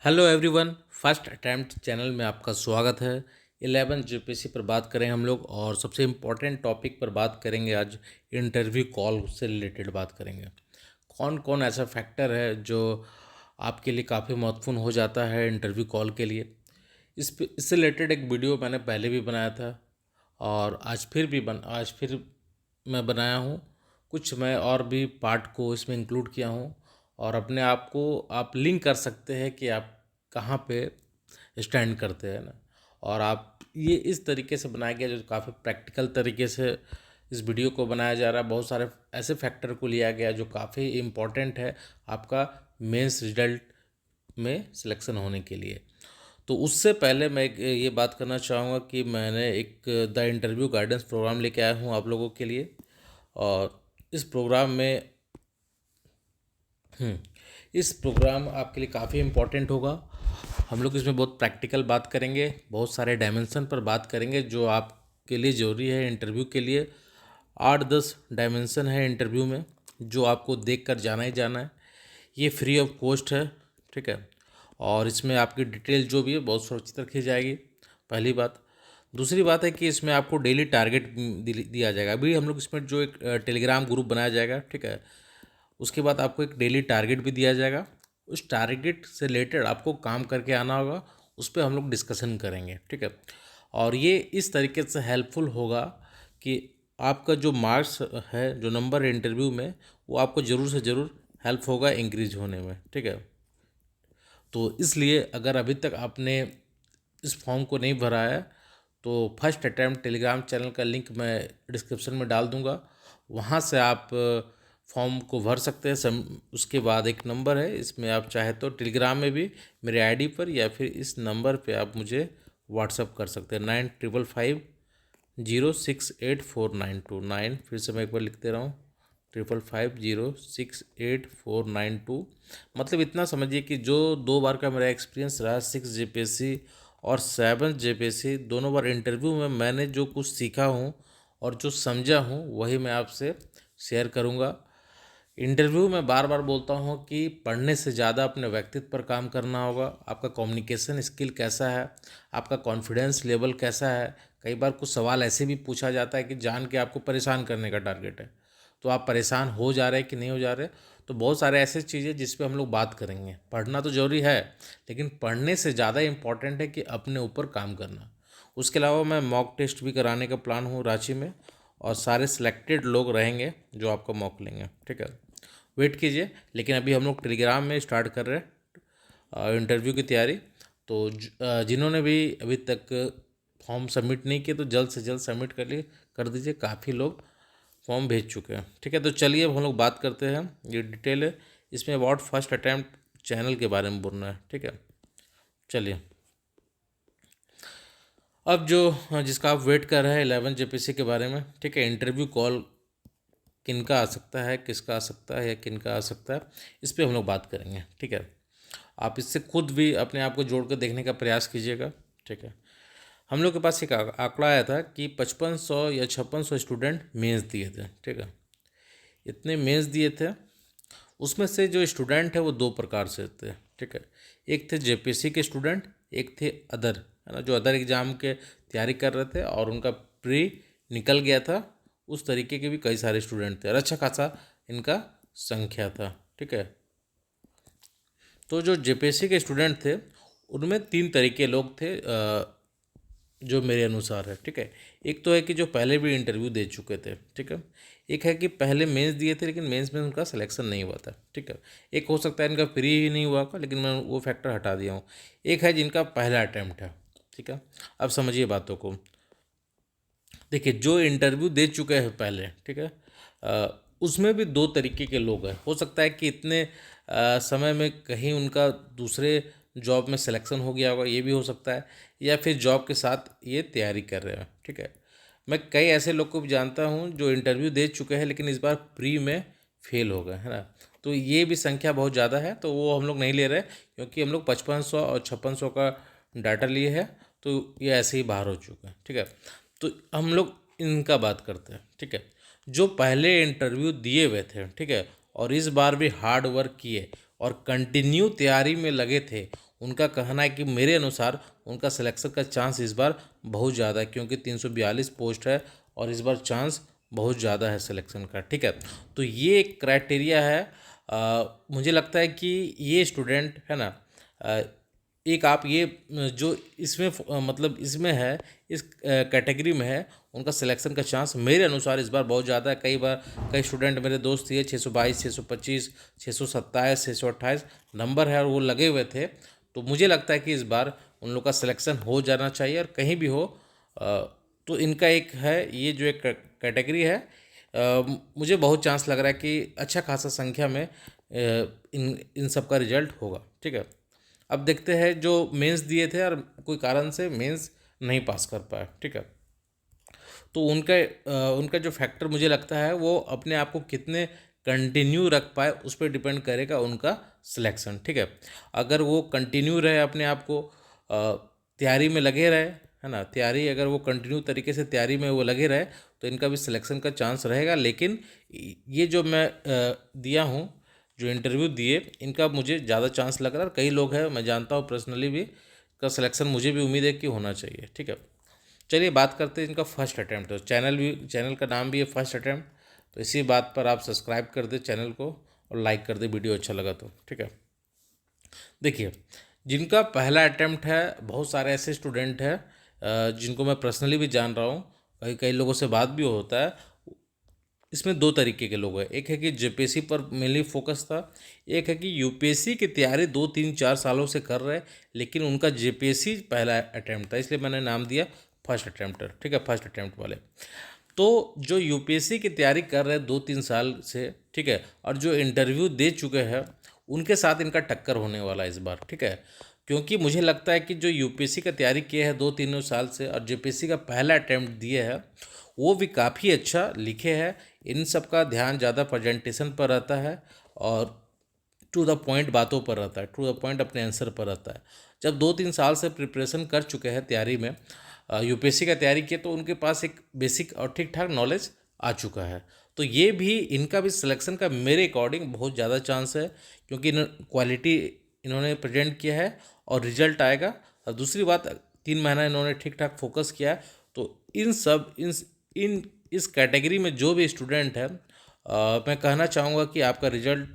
Hello everyone, first attempt channel में आपका स्वागत है। 11 जेपीसी पर बात करें हम लोग और सबसे इम्पोर्टेंट टॉपिक पर बात करेंगे। आज इंटरव्यू कॉल से रिलेटेड बात करेंगे। कौन कौन ऐसा फैक्टर है जो आपके लिए काफ़ी महत्वपूर्ण हो जाता है इंटरव्यू कॉल के लिए। इससे रिलेटेड एक वीडियो मैंने पहले भी बनाया था और आज फिर मैं बनाया हूँ। कुछ मैं और भी पार्ट को इसमें इंक्लूड किया हूँ और अपने आप को आप लिंक कर सकते हैं कि आप कहाँ पे स्टैंड करते हैं ना। और आप ये इस तरीके से बनाया गया जो काफ़ी प्रैक्टिकल तरीके से इस वीडियो को बनाया जा रहा है। बहुत सारे ऐसे फैक्टर को लिया गया जो काफ़ी इम्पोर्टेंट है आपका मेंस रिजल्ट में सिलेक्शन होने के लिए। तो उससे पहले मैं ये बात करना चाहूँगा कि मैंने एक द इंटरव्यू गाइडेंस प्रोग्राम लेके आया हूँ आप लोगों के लिए। और इस प्रोग्राम में इस प्रोग्राम आपके लिए काफ़ी इम्पोर्टेंट होगा। हम लोग इसमें बहुत प्रैक्टिकल बात करेंगे, बहुत सारे डायमेंशन पर बात करेंगे जो आपके लिए ज़रूरी है इंटरव्यू के लिए। 8-10 डायमेंशन है इंटरव्यू में जो आपको देख कर जाना ही जाना है। ये फ्री ऑफ कॉस्ट है, ठीक है। और इसमें आपकी डिटेल जो भी है बहुत सुरक्षित रखी जाएगी, पहली बात। दूसरी बात है कि इसमें आपको डेली टारगेट दिया जाएगा। अभी हम लोग इसमें जो एक टेलीग्राम ग्रुप बनाया जाएगा, ठीक है। उसके बाद आपको एक डेली टारगेट भी दिया जाएगा। उस टारगेट से रिलेटेड आपको काम करके आना होगा, उस पर हम लोग डिस्कशन करेंगे, ठीक है। और ये इस तरीके से हेल्पफुल होगा कि आपका जो मार्क्स है, जो नंबर है इंटरव्यू में, वो आपको ज़रूर से ज़रूर हेल्प होगा इंक्रीज होने में, ठीक है। तो इसलिए अगर अभी तक आपने इस फॉर्म को नहीं भरा है तो फर्स्ट अटैम्प्ट टेलीग्राम चैनल का लिंक मैं डिस्क्रिप्शन में डाल दूंगा। वहाँ से आप फॉर्म को भर सकते हैं। उसके बाद एक नंबर है, इसमें आप चाहे तो टेलीग्राम में भी मेरे आईडी पर या फिर इस नंबर पे आप मुझे व्हाट्सअप कर सकते हैं। 9555068492। फिर से मैं एक बार लिख दे रहा हूँ, 5555068492। मतलब इतना समझिए कि जो 2 बार का मेरा एक्सपीरियंस रहा, 6 जेपीएससी और 7 जेपीएससी, दोनों बार इंटरव्यू में मैंने जो कुछ सीखा हूँ और जो समझा हूँ वही मैं आपसे शेयर करूँगा। इंटरव्यू में बार बार बोलता हूँ कि पढ़ने से ज़्यादा अपने व्यक्तित्व पर काम करना होगा। आपका कम्युनिकेशन स्किल कैसा है, आपका कॉन्फिडेंस लेवल कैसा है। कई बार कुछ सवाल ऐसे भी पूछा जाता है कि जान के आपको परेशान करने का टारगेट है, तो आप परेशान हो जा रहे हैं कि नहीं हो जा रहे। तो बहुत सारे ऐसे चीज़ें जिस पे हम लोग बात करेंगे। पढ़ना तो जरूरी है, लेकिन पढ़ने से ज़्यादा इम्पॉर्टेंट है कि अपने ऊपर काम करना। उसके अलावा मैं मॉक टेस्ट भी कराने का प्लान हूँ रांची में, और सारे सिलेक्टेड लोग रहेंगे जो आपका मॉक लेंगे, ठीक है। वेट कीजिए। लेकिन अभी हम लोग टेलीग्राम में स्टार्ट कर रहे हैं इंटरव्यू की तैयारी। तो जिन्होंने भी अभी तक फॉर्म सबमिट नहीं किए तो जल्द से जल्द सबमिट कर दीजिए। काफ़ी लोग फॉर्म भेज चुके हैं, ठीक है। तो चलिए अब हम लोग बात करते हैं। ये डिटेल है इसमें अबाउट फर्स्ट अटैम्प्ट चैनल के बारे में बोलना है, ठीक है। चलिए, अब जो जिसका आप वेट कर रहे हैं 11 जेपीसी के बारे में, ठीक है। इंटरव्यू कॉल किनका आ सकता है, किसका आ सकता है या किनका आ सकता है, इस पर हम लोग बात करेंगे, ठीक है। आप इससे खुद भी अपने आप को जोड़ कर देखने का प्रयास कीजिएगा, ठीक है। हम लोग के पास एक आंकड़ा आया था कि 5500 या 5600 स्टूडेंट मेंस दिए थे, ठीक है। इतने मेंस दिए थे, उसमें से जो स्टूडेंट है वो 2 प्रकार से थे, ठीक है। एक थे जेपीसी के स्टूडेंट, एक थे अदर, है ना, जो अदर एग्ज़ाम के तैयारी कर रहे थे और उनका प्री निकल गया था। उस तरीके के भी कई सारे स्टूडेंट थे और अच्छा खासा इनका संख्या था, ठीक है। तो जो जेपीएससी के स्टूडेंट थे उनमें 3 तरीके लोग थे, जो मेरे अनुसार है, ठीक है। एक तो है कि जो पहले भी इंटरव्यू दे चुके थे, ठीक है। एक है कि पहले मेंस दिए थे लेकिन मेंस में उनका सिलेक्शन नहीं हुआ था, ठीक है। एक हो सकता है इनका फ्री ही नहीं हुआ था, लेकिन मैं वो फैक्टर हटा दिया हूँ। एक है जिनका पहला अटैम्प्ट है, ठीक है। अब समझिए बातों को। देखिए, जो इंटरव्यू दे चुके हैं पहले, ठीक है, उसमें भी 2 तरीके के लोग हैं। हो सकता है कि इतने समय में कहीं उनका दूसरे जॉब में सिलेक्शन हो गया होगा, ये भी हो सकता है, या फिर जॉब के साथ ये तैयारी कर रहे हैं, ठीक है। मैं कई ऐसे लोग को भी जानता हूँ जो इंटरव्यू दे चुके हैं लेकिन इस बार प्री में फेल हो गए, है ना। तो ये भी संख्या बहुत ज़्यादा है, तो वो हम लोग नहीं ले रहे क्योंकि हम लोग 5500 और 5600 का डाटा लिए है, तो ये ऐसे ही बाहर हो चुके हैं, ठीक है। तो हम लोग इनका बात करते हैं, ठीक है। जो पहले इंटरव्यू दिए हुए थे, ठीक है, और इस बार भी हार्ड वर्क किए और कंटिन्यू तैयारी में लगे थे, उनका कहना है कि मेरे अनुसार उनका सिलेक्शन का चांस इस बार बहुत ज़्यादा है, क्योंकि 342 पोस्ट है और इस बार चांस बहुत ज़्यादा है सिलेक्शन का। ठीक है, तो ये एक क्राइटेरिया है। मुझे लगता है कि ये स्टूडेंट है ना, एक आप ये जो इसमें मतलब इसमें है, इस कैटेगरी में है, उनका सिलेक्शन का चांस मेरे अनुसार इस बार बहुत ज़्यादा है। कई बार कई स्टूडेंट मेरे दोस्त थे, 622, 625, 627, 628 नंबर है और वो लगे हुए थे। तो मुझे लगता है कि इस बार उन लोग का सिलेक्शन हो जाना चाहिए, और कहीं भी हो तो इनका एक है, ये जो एक कैटेगरी है, मुझे बहुत चांस लग रहा है कि अच्छा खासा संख्या में इन सब का रिजल्ट होगा। ठीक है, अब देखते हैं जो मेंस दिए थे और कोई कारण से मेंस नहीं पास कर पाए। ठीक है, तो उनका जो फैक्टर मुझे लगता है वो अपने आप को कितने कंटिन्यू रख पाए उस पर डिपेंड करेगा उनका सिलेक्शन। ठीक है, अगर वो कंटिन्यू रहे, अपने आप को तैयारी में लगे रहे, है ना, तैयारी अगर वो कंटिन्यू तरीके से तैयारी में वो लगे रहे तो इनका भी सिलेक्शन का चांस रहेगा। लेकिन ये जो मैं दिया हूँ, जो इंटरव्यू दिए, इनका मुझे ज़्यादा चांस लग रहा है। और कई लोग हैं, मैं जानता हूँ पर्सनली भी, का सिलेक्शन मुझे भी उम्मीद है कि होना चाहिए। ठीक है, चलिए बात करते हैं इनका फर्स्ट अटैम्प्ट। तो चैनल का नाम भी है फर्स्ट अटैम्प्ट, तो इसी बात पर आप सब्सक्राइब कर दे चैनल को और लाइक कर दे वीडियो अच्छा लगा तो। ठीक है, देखिए जिनका पहला अटैम्प्ट है, बहुत सारे ऐसे स्टूडेंट हैं जिनको मैं पर्सनली भी जान रहा हूँ, कई कई लोगों से बात भी होता है। इसमें दो तरीके के लोग हैं, एक है कि जेपीएससी पर मेनली फोकस था, एक है कि यूपीएससी की तैयारी 2 3 4 सालों से कर रहे हैं, लेकिन उनका जेपीएससी पहला अटैम्प्ट था, इसलिए मैंने नाम दिया फर्स्ट अटैम्प्टर। ठीक है, फर्स्ट अटैम्प्ट वाले। तो जो यूपीएससी की तैयारी कर रहे हैं 2 3 साल से, ठीक है, और जो इंटरव्यू दे चुके हैं, उनके साथ इनका टक्कर होने वाला है इस बार। ठीक है, क्योंकि मुझे लगता है कि जो यूपीएससी का तैयारी किया है 2 3 साल से और जेपीएससी का पहला अटैम्प्ट दिए है, वो भी काफ़ी अच्छा लिखे हैं। इन सब का ध्यान ज़्यादा प्रेजेंटेशन पर रहता है और टू द पॉइंट बातों पर रहता है, टू द पॉइंट अपने आंसर पर रहता है। जब 2 3 साल से प्रिपरेशन कर चुके हैं तैयारी में, यूपीएससी का तैयारी किए, तो उनके पास एक बेसिक और ठीक ठाक नॉलेज आ चुका है। तो ये भी इनका भी सिलेक्शन का मेरे अकॉर्डिंग बहुत ज़्यादा चांस है, क्योंकि क्वालिटी इन्होंने प्रेजेंट किया है और रिजल्ट आएगा। और दूसरी बात, 3 महीना इन्होंने ठीक ठाक फोकस किया है। तो इन सब इन इस कैटेगरी में जो भी स्टूडेंट है, मैं कहना चाहूँगा कि आपका रिजल्ट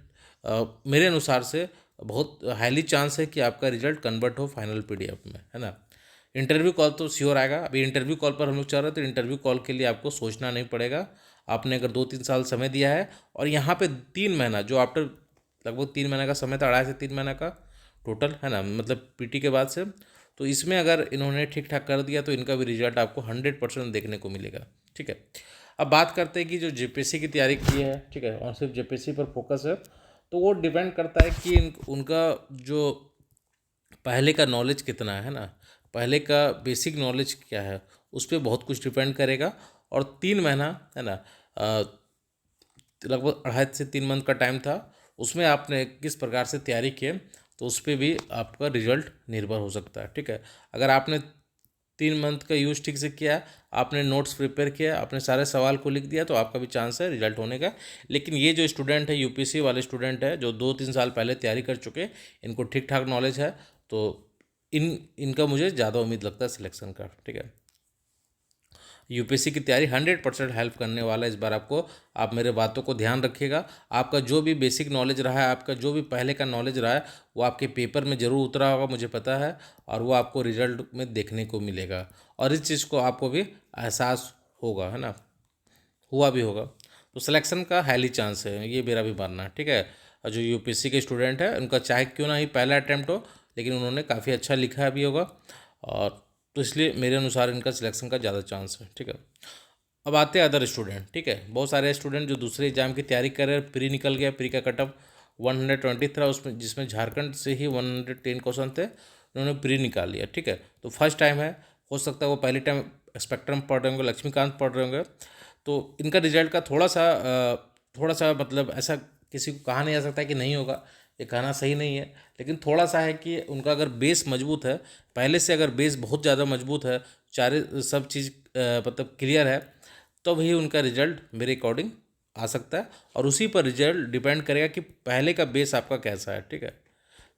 मेरे अनुसार से बहुत हाईली चांस है कि आपका रिजल्ट कन्वर्ट हो फाइनल पीडीएफ में, है ना। इंटरव्यू कॉल तो श्योर आएगा। अभी इंटरव्यू कॉल पर हम लोग चल रहे हैं, तो इंटरव्यू कॉल के लिए आपको सोचना नहीं पड़ेगा। आपने अगर 2 3 साल समय दिया है और यहाँ पे 3 महीना, जो आफ्टर लगभग 3 महीने का समय था, 2.5 से 3 महीने का टोटल, है ना, मतलब पीटी के बाद से, तो इसमें अगर इन्होंने ठीक ठाक कर दिया तो इनका भी रिजल्ट आपको 100% देखने को मिलेगा। ठीक है, अब बात करते हैं कि जो जेपीएससी की तैयारी की है, ठीक है, और सिर्फ जेपीएससी पर फोकस है, तो वो डिपेंड करता है कि उनका जो पहले का नॉलेज कितना है ना, पहले का बेसिक नॉलेज क्या है, उस पर बहुत कुछ डिपेंड करेगा। और 3 महीना, है ना, लगभग 2.5 से 3 मंथ का टाइम था, उसमें आपने किस प्रकार से तैयारी की, तो उस पर भी आपका रिजल्ट निर्भर हो सकता है। ठीक है, अगर आपने 3 मंथ का यूज ठीक से किया, आपने नोट्स प्रिपेयर किया, आपने सारे सवाल को लिख दिया, तो आपका भी चांस है रिजल्ट होने का। लेकिन ये जो स्टूडेंट है, यूपीएससी वाले स्टूडेंट है, जो 2 3 साल पहले तैयारी कर चुके, इनको ठीक ठाक नॉलेज है, तो इनका मुझे ज़्यादा उम्मीद लगता है सिलेक्शन का। ठीक है, यूपीएससी की तैयारी 100% हेल्प करने वाला है इस बार आपको। आप मेरे बातों को ध्यान रखिएगा। आपका जो भी बेसिक नॉलेज रहा है, आपका जो भी पहले का नॉलेज रहा है, वो आपके पेपर में ज़रूर उतरा होगा, मुझे पता है, और वो आपको रिजल्ट में देखने को मिलेगा। और इस चीज़ को आपको भी एहसास होगा, है ना, हुआ भी होगा। तो सिलेक्शन का हाईली चांस है, ये मेरा भी मानना है। ठीक है, और जो यूपीएससी के स्टूडेंट है, उनका चाहे क्यों ना ही पहला अटैम्प्ट हो, लेकिन उन्होंने काफ़ी अच्छा लिखा भी होगा, और तो इसलिए मेरे अनुसार इनका सिलेक्शन का ज़्यादा चांस है। ठीक है, अब आते हैं अदर स्टूडेंट। ठीक है, बहुत सारे स्टूडेंट जो दूसरे एग्जाम की तैयारी कर रहे हैं, प्री निकल गया, प्री का कट ऑफ 120 था उसमें, जिसमें झारखंड से ही 110 क्वेश्चन थे, उन्होंने प्री निकाल लिया। ठीक है, तो फर्स्ट टाइम है, हो सकता है वो पहली टाइम स्पेक्ट्रम पढ़ रहे होंगे, लक्ष्मीकांत पढ़ रहे होंगे, तो इनका रिजल्ट का थोड़ा सा मतलब ऐसा किसी को कहा नहीं जा सकता कि नहीं होगा, ये कहना सही नहीं है, लेकिन थोड़ा सा है कि उनका अगर बेस मजबूत है, पहले से अगर बेस बहुत ज़्यादा मजबूत है, सारे सब चीज़ मतलब क्लियर है, तो भी उनका रिजल्ट मेरे अकॉर्डिंग आ सकता है, और उसी पर रिजल्ट डिपेंड करेगा कि पहले का बेस आपका कैसा है, ठीक है,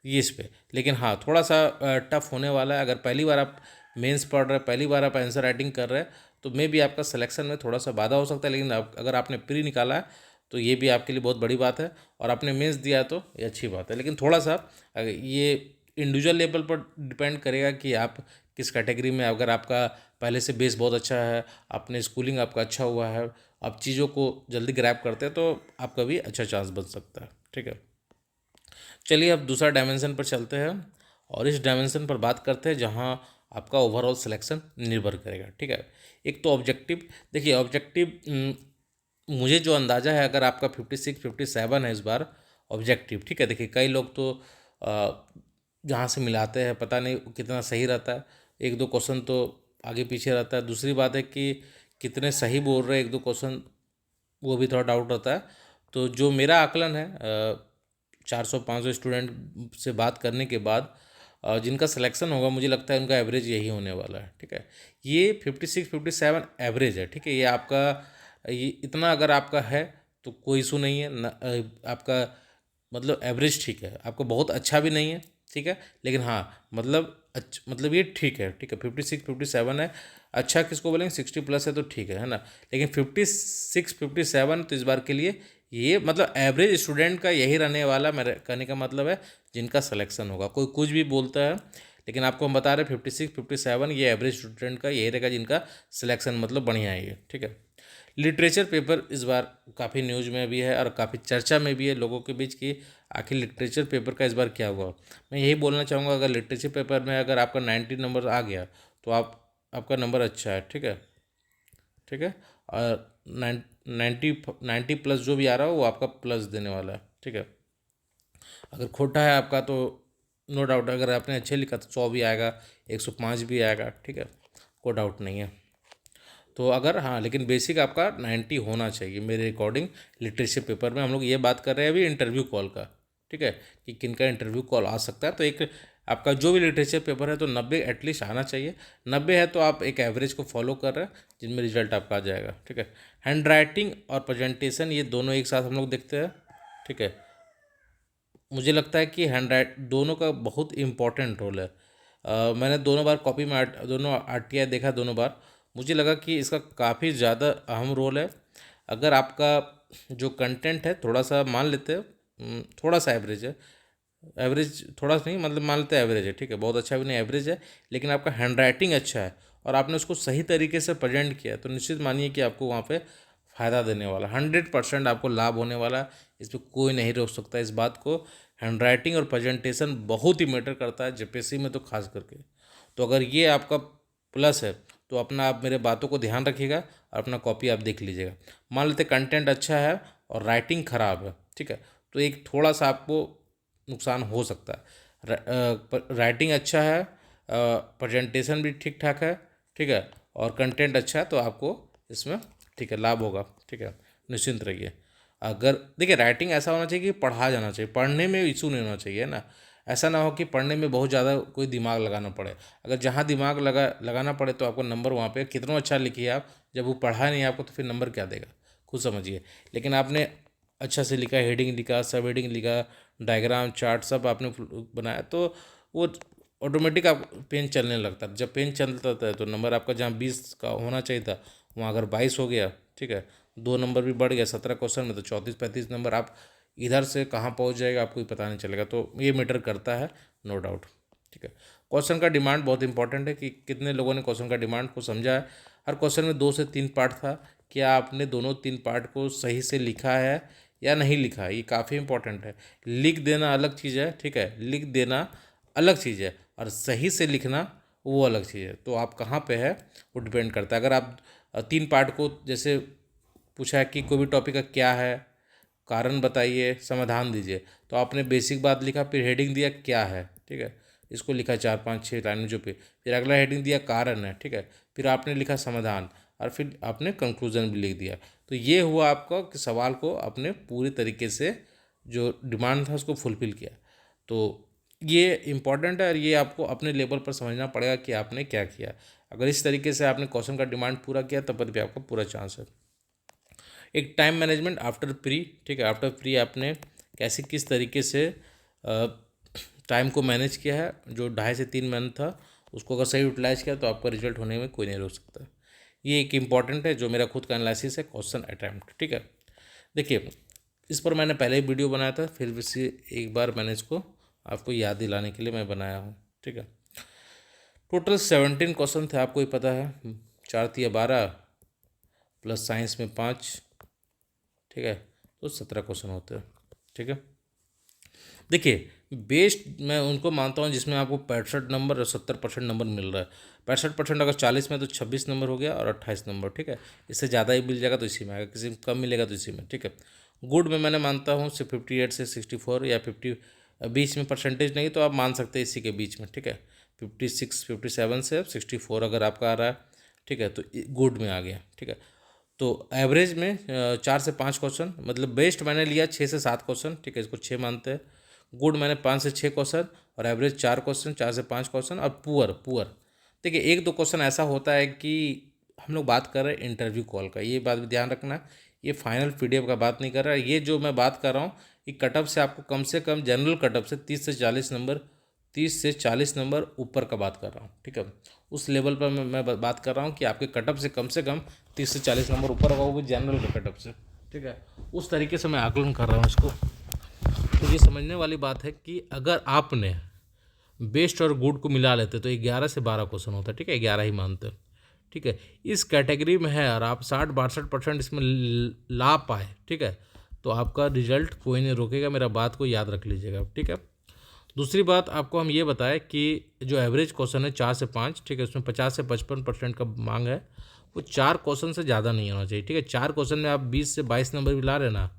ये इस पे। लेकिन हाँ, थोड़ा सा टफ होने वाला है। अगर पहली बार आप मेंस पढ़ रहे हैं, पहली बार आप आंसर राइटिंग कर रहे हैं, तो मे भी आपका सिलेक्शन में थोड़ा सा बाधा हो सकता है। लेकिन अगर आपने प्री निकाला है तो ये भी आपके लिए बहुत बड़ी बात है, और आपने मेंस दिया है तो ये अच्छी बात है। लेकिन थोड़ा सा ये इंडिविजुअल लेवल पर डिपेंड करेगा कि आप किस कैटेगरी में, अगर आपका पहले से बेस बहुत अच्छा है, आपने स्कूलिंग आपका अच्छा हुआ है, आप चीज़ों को जल्दी ग्रैब करते हैं, तो आपका भी अच्छा चांस बन सकता है, ठीक है। चलिए अब दूसरा डायमेंशन पर चलते हैं, और इस डायमेंशन पर बात करते हैं जहाँ आपका ओवरऑल सिलेक्शन निर्भर करेगा, ठीक है। एक तो ऑब्जेक्टिव, देखिए ऑब्जेक्टिव, मुझे जो अंदाज़ा है, अगर आपका 56 57 है इस बार ऑब्जेक्टिव, ठीक है। देखिए कई लोग तो जहाँ से मिलाते हैं पता नहीं कितना सही रहता है, एक दो क्वेश्चन तो आगे पीछे रहता है। दूसरी बात है कि कितने सही बोल रहे हैं, एक दो क्वेश्चन वो भी थोड़ा डाउट रहता है। तो जो मेरा आकलन है, 400 500 स्टूडेंट से बात करने के बाद जिनका सिलेक्शन होगा, मुझे लगता है उनका एवरेज यही होने वाला है, ठीक है। ये 56 57 एवरेज है, ठीक है। ये आपका, ये इतना अगर आपका है तो कोई इशू नहीं है न, आपका मतलब एवरेज ठीक है, आपको बहुत अच्छा भी नहीं है, ठीक है। लेकिन हाँ, मतलब ये ठीक है, ठीक है। 56 57 है, अच्छा किसको बोलेंगे, 60 प्लस है तो ठीक है ना। लेकिन 56 57 तो इस बार के लिए ये मतलब एवरेज स्टूडेंट का यही रहने वाला, मेरे कहने का मतलब है, जिनका सिलेक्शन होगा। कोई कुछ भी बोलता है, लेकिन आपको हम बता रहे हैं 56 57 ये एवरेज स्टूडेंट का यही रहेगा, जिनका सिलेक्शन मतलब बढ़िया है ये, ठीक है। लिटरेचर पेपर इस बार काफ़ी न्यूज़ में भी है और काफ़ी चर्चा में भी है लोगों के बीच कि आखिर लिटरेचर पेपर का इस बार क्या हुआ। मैं यही बोलना चाहूँगा, अगर लिटरेचर पेपर में अगर आपका 90 नंबर आ गया तो आपका नंबर अच्छा है, ठीक है, ठीक है। और 90 प्लस जो भी आ रहा हो वो आपका प्लस देने वाला है, ठीक है। अगर खोटा है आपका तो नो डाउट, अगर आपने अच्छे लिखा तो 100 भी आएगा, 105 भी आएगा, ठीक है, कोई डाउट नहीं है। तो अगर हाँ, लेकिन बेसिक आपका 90 होना चाहिए मेरे अकॉर्डिंग। लिटरेचर पेपर में हम लोग ये बात कर रहे हैं अभी इंटरव्यू कॉल का, ठीक है, कि किन का इंटरव्यू कॉल आ सकता है। तो एक आपका जो भी लिटरेचर पेपर है तो 90 एटलीस्ट आना चाहिए। 90 है तो आप एक एवरेज को फॉलो कर रहे हैं, जिनमें रिजल्ट आपका आ जाएगा, ठीक है। हैंड राइटिंग और प्रेजेंटेशन ये दोनों एक साथ हम लोग देखते हैं, ठीक है। मुझे लगता है कि हैंड राइट दोनों का बहुत इम्पोर्टेंट रोल है। मैंने दोनों बार कॉपी में दोनों आरटीआई देखा, दोनों बार मुझे लगा कि इसका काफ़ी ज़्यादा अहम रोल है। अगर आपका जो कंटेंट है थोड़ा सा मान लेते हैं, थोड़ा सा एवरेज है, एवरेज थोड़ा सा नहीं, मतलब मान लेते हैं एवरेज है, ठीक है, बहुत अच्छा भी नहीं, एवरेज है। लेकिन आपका हैंड राइटिंग अच्छा है और आपने उसको सही तरीके से प्रेजेंट किया है, तो निश्चित मानिए कि आपको वहाँ पे फ़ायदा देने वाला, 100% आपको लाभ होने वाला है। इस पर कोई नहीं रोक सकता इस बात को। हैंड राइटिंग और प्रेजेंटेशन बहुत ही मैटर करता है जेपीएससी में, तो खास करके। तो अगर ये आपका प्लस है तो अपना, आप मेरे बातों को ध्यान रखिएगा और अपना कॉपी आप देख लीजिएगा। मान लेते कंटेंट अच्छा है और राइटिंग खराब है, ठीक है, तो एक थोड़ा सा आपको नुकसान हो सकता है। राइटिंग अच्छा है, प्रेजेंटेशन भी ठीक ठाक है, ठीक है, और कंटेंट अच्छा है, तो आपको इसमें ठीक है लाभ होगा, ठीक है, निश्चिंत रहिए। अगर देखिए राइटिंग ऐसा होना चाहिए कि पढ़ा जाना चाहिए, पढ़ने में इशू नहीं होना चाहिए ना। ऐसा ना हो कि पढ़ने में बहुत ज़्यादा कोई दिमाग लगाना पड़े। अगर जहाँ दिमाग लगाना पड़े तो आपको नंबर वहाँ पे कितना अच्छा लिखिए आप, जब वो पढ़ा नहीं आपको तो फिर नंबर क्या देगा, खुद समझिए। लेकिन आपने अच्छा से लिखा, हेडिंग लिखा, सब हेडिंग लिखा, डायग्राम चार्ट सब आपने बनाया, तो वो ऑटोमेटिक आप पेन चलने लगता है। जब पेन चलता है तो नंबर आपका जहाँ 20 का होना चाहिए था वहाँ अगर 22 हो गया, ठीक है, 2 नंबर भी बढ़ गया 17 क्वेश्चन में, तो 34 35 नंबर आप इधर से कहाँ पहुँच जाएगा आपको ही पता नहीं चलेगा। तो ये मैटर करता है, नो डाउट, ठीक है। क्वेश्चन का डिमांड बहुत इंपॉर्टेंट है कि कितने लोगों ने क्वेश्चन का डिमांड को समझा है। हर क्वेश्चन में 2 से 3 पार्ट था, क्या आपने दोनों 3 पार्ट को सही से लिखा है या नहीं लिखा है, ये काफ़ी इंपॉर्टेंट है। लिख देना अलग चीज़ है, ठीक है, लिख देना अलग चीज़ है, और सही से लिखना वो अलग चीज़ है। तो आप कहाँ पे है वो डिपेंड करता है। अगर आप 3 पार्ट को, जैसे पूछा है कि कोई भी टॉपिक का क्या है, कारण बताइए, समाधान दीजिए, तो आपने बेसिक बात लिखा, फिर हेडिंग दिया क्या है, ठीक है, इसको लिखा 4 5 6 लाइनों जो पे, फिर अगला हेडिंग दिया कारण है, ठीक है, फिर आपने लिखा समाधान, और फिर आपने कंक्लूजन भी लिख दिया। तो ये हुआ आपका कि सवाल को आपने पूरी तरीके से जो डिमांड था उसको फुलफिल किया। तो ये इम्पॉर्टेंट है, और ये आपको अपने लेवल पर समझना पड़ेगा कि आपने क्या किया। अगर इस तरीके से आपने क्वेश्चन का डिमांड पूरा किया तब भी आपका पूरा चांस है। एक टाइम मैनेजमेंट आफ्टर प्री, ठीक है, आफ्टर प्री आपने कैसे किस तरीके से टाइम को मैनेज किया है, जो 2.5 से 3 मंथ था उसको अगर सही यूटिलाइज किया तो आपका रिजल्ट होने में कोई नहीं रोक सकता। ये एक इम्पॉर्टेंट है जो मेरा खुद का एनालिसिस है क्वेश्चन अटैम्प्ट, ठीक है। देखिए इस पर मैंने पहले ही वीडियो बनाया था, फिर भी से एक बार मैंने इसको आपको याद दिलाने के लिए मैं बनाया हूँ, ठीक है। टोटल 17 क्वेश्चन थे, आपको ही पता है, 4×3=12 प्लस साइंस में 5, ठीक है, तो 17 क्वेश्चन होते हैं, ठीक है। देखिए बेस्ट मैं उनको मानता हूँ जिसमें आपको 65 नंबर और 70% नंबर मिल रहा है। 65% अगर 40 में तो 26 नंबर हो गया और 28 नंबर, ठीक है। इससे ज़्यादा ही मिल जाएगा तो इसी में आएगा, किसी में कम मिलेगा तो इसी में, ठीक है। गुड में मैंने मानता हूँ सिर्फ 58 से 64 या 50, बीच में परसेंटेज नहीं तो आप मान सकते हैं इसी के बीच में, ठीक है। 56 57 से 64 अगर आपका आ रहा है, ठीक है, तो गुड में आ गया, ठीक है। तो एवरेज में 4 से 5 क्वेश्चन, मतलब बेस्ट मैंने लिया 6 से 7 क्वेश्चन, ठीक है, इसको 6 मानते हैं। गुड मैंने 5 से 6 क्वेश्चन और एवरेज 4 क्वेश्चन, 4 से 5 क्वेश्चन। और पुअर पुअर देखिए 1-2 क्वेश्चन ऐसा होता है कि हम लोग बात कर रहे हैं इंटरव्यू कॉल का, ये बात भी ध्यान रखना, ये फाइनल पीडीएफ का बात नहीं कर रहा है। ये जो मैं बात कर रहा हूँ ये कटअप से आपको कम से कम जनरल कटअप से 30 से 40 नंबर ऊपर का बात कर रहा हूँ, ठीक है। उस लेवल पर मैं बात कर रहा हूँ कि आपके कटअप से कम 30 से 40 नंबर ऊपर होगा, वो भी जनरल के कटअप से, ठीक है। उस तरीके से मैं आकलन कर रहा हूँ इसको। तो ये समझने वाली बात है कि अगर आपने बेस्ट और गुड को मिला लेते तो 11 से 12 क्वेश्चन होता है, ठीक है, 11 ही मानते हैं, ठीक है। इस कैटेगरी में है और आप 60-62% इसमें ला पाए, ठीक है, तो आपका रिजल्ट कोई नहीं रोकेगा, मेरा बात को याद रख लीजिएगा, ठीक है। दूसरी बात आपको हम ये बताएं कि जो एवरेज क्वेश्चन है 4 से 5, ठीक है, उसमें 50 से 55% का मांग है, वो 4 क्वेश्चन से ज़्यादा नहीं होना चाहिए, ठीक है। 4 क्वेश्चन में आप 20 से 22 नंबर भी ला रहे ना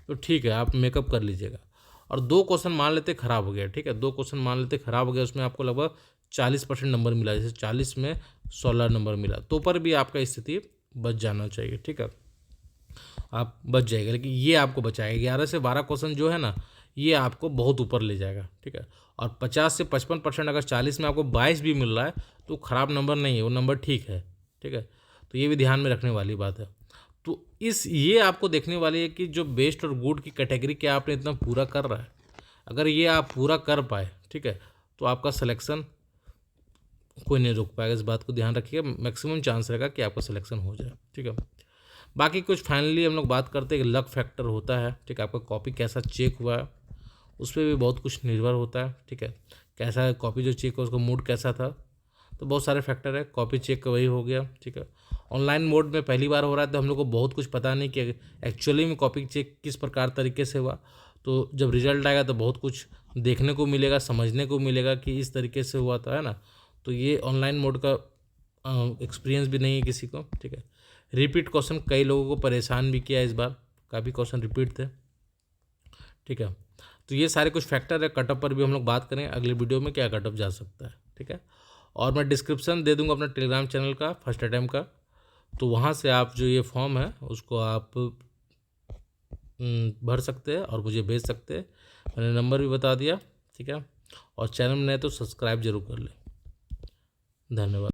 तो ठीक है, आप मेकअप कर लीजिएगा। और 2 क्वेश्चन मान लेते ख़राब हो गया, ठीक है, 2 क्वेश्चन मान लेते ख़राब हो गया, उसमें आपको लगभग 40% नंबर मिला, जैसे 40 में 16 नंबर मिला, तो पर भी आपका स्थिति बच जाना चाहिए, ठीक है, आप बच जाएगा। लेकिन ये आपको बचाएगा, 11 से 12 क्वेश्चन जो है ना ये आपको बहुत ऊपर ले जाएगा, ठीक है। और 50 से 55% अगर 40 में आपको 22 भी मिल रहा है तो ख़राब नंबर नहीं है, वो नंबर ठीक है, ठीक है। तो ये भी ध्यान में रखने वाली बात है। तो ये आपको देखने वाली है कि जो बेस्ट और गुड की कैटेगरी क्या आपने इतना पूरा कर रहा है। अगर ये आप पूरा कर पाए, ठीक है, तो आपका सिलेक्शन कोई नहीं रोक पाएगा, इस बात को ध्यान रखिएगा। मैक्सिमम चांस रहेगा कि आपका सिलेक्शन हो जाए, ठीक है। बाकी कुछ फाइनली हम लोग बात करते हैं कि लक फैक्टर होता है, ठीक है, आपका कॉपी कैसा चेक हुआ है उस पर भी बहुत कुछ निर्भर होता है, ठीक है। कैसा कॉपी जो चेक हुआ उसका मूड कैसा था, तो बहुत सारे फैक्टर है। कॉपी चेक का वही हो गया, ठीक है। ऑनलाइन मोड में पहली बार हो रहा है तो हम लोग को बहुत कुछ पता नहीं कि एक्चुअली में कॉपी चेक किस प्रकार तरीके से हुआ। तो जब रिजल्ट आएगा तो बहुत कुछ देखने को मिलेगा, समझने को मिलेगा कि इस तरीके से हुआ था, है ना। तो ये ऑनलाइन मोड का एक्सपीरियंस भी नहीं है किसी को, ठीक है। रिपीट क्वेश्चन कई लोगों को परेशान भी किया, इस बार काफ़ी क्वेश्चन रिपीट थे, ठीक है। तो ये सारे कुछ फैक्टर है। कटअप पर भी हम लोग बात करें अगले वीडियो में, क्या कटअप जा सकता है, ठीक है। और मैं डिस्क्रिप्शन दे दूंगा अपना टेलीग्राम चैनल का फर्स्ट अटैम्प्ट का, तो वहाँ से आप जो ये फॉर्म है उसको आप भर सकते हैं और मुझे भेज सकते हैं। मैंने नंबर भी बता दिया, ठीक है। और चैनल में नए तो सब्सक्राइब जरूर कर लें। धन्यवाद।